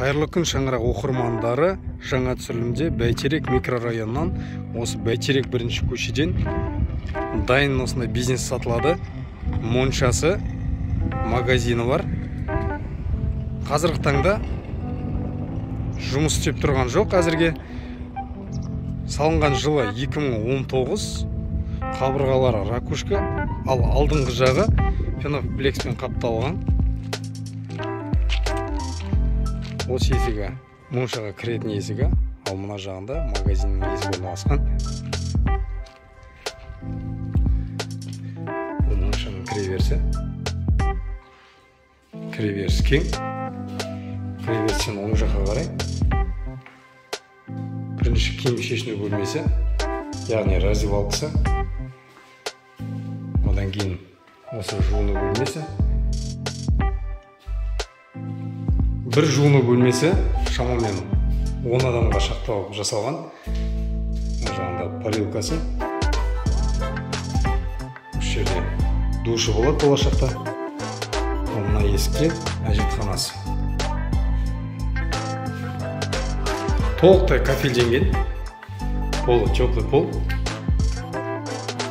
Қайырлы күн шаңырақ оқырмандары, жаңа түсірілімде Бәйтерек микрорайонынан, осы Бәйтерек бірінші көшеден дайын осындай бизнес сатылады. Моншасы, магазины бар. Қазіргі таңда жұмыс істеп тұрған жоқ. Әзірге салынған жылы 2019, қабырғалары ракушка, ал алдыңғы жағы пеноплекспен қапталған. Осы есігі моншаға кіретін есігі, ал мына жағында магазиннің есігі орналасқан. Бұл моншаның кіреберісі. Кіреберіс кең. Кіреберістен оң жаққа қарай. Бірінші киім шешіну бөлмесі, яғни раздевалкасы. Одан кейін осы жуыну бөлмесі. Бір жуыну бөлмесі шамамен 10 адамға шақталып жасалған. Жағында парилкасы. Осы жерде душы болады болашақта. Мына есікте әжетханасы. Толықтай кафельденген. Полы теплый пол.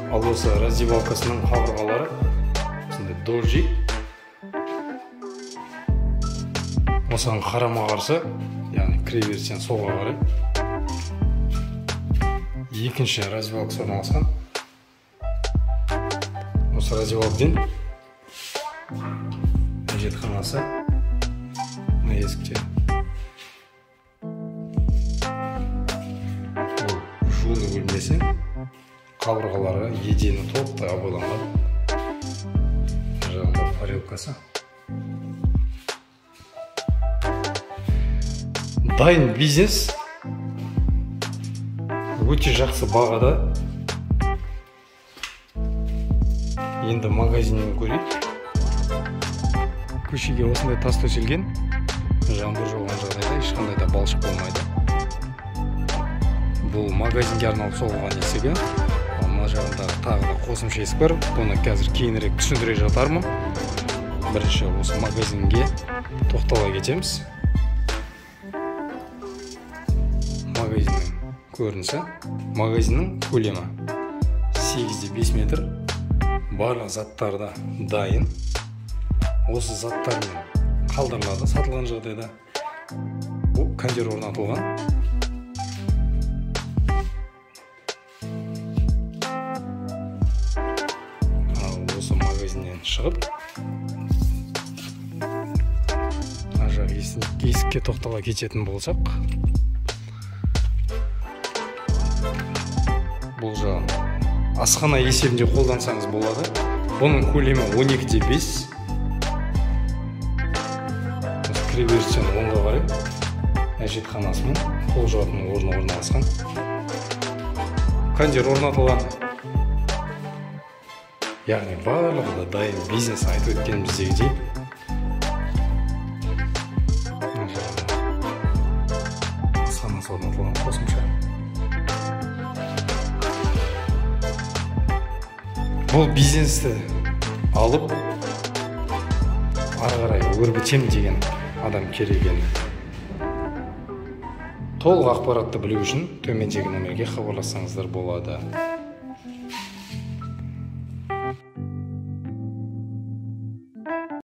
Ал осы раздевалкасының қабырғалары осындай дождик. Осыған қарама қарсы, яғни кіреберістен солға қарай. Екінші раздевалкасы орналасқан. Осы раздевалкаден әжетханасы мына есікте. Бұл жуыну бөлмесі, қабырғалары едені толықтай абайланған. Жағында парилкасы. Дайын бизнес өте жақсы бағада. Енді магазиннен көрейік. Көшеге осындай тас төселген. Жаңбыр жауған жағдайда ешқандай да балшық болмайды. Бұл магазинге арналып соғылған есігі. Мына жағында тағы да қосымша есік бар. Бұны қазір кейінірек түсіндіре жатармын. Бірінші осы магазинге тоқтала кетеміз. Магазиннің көрінісі, магазиннің көлемі 8-5 метр. Барлық заттарда дайын. Осы заттармен қалдырылады сатылған жағдайда. Бұл кондер орнатылған. Ал осы магазиннен шығып, ажар есікке тоқтала кететін болсақ, бұл жағын асхана есебінде қолдансаңыз болады. Бұның көлемі 12-5. Кіреберістен оңға қарай әжетханасымен қол жуатын орны орналасқан. Кондер орнатылған. Яғни барлығы да дайын бизнес айтып өткеніміздегідей. Асханасы орнатылған қосымша. Бұл бизнесті алып, ары қарай өрбітем деген адам керек енді. Толық ақпаратты білу үшін төмендегі нөмерге хабарлассаңыздар болады.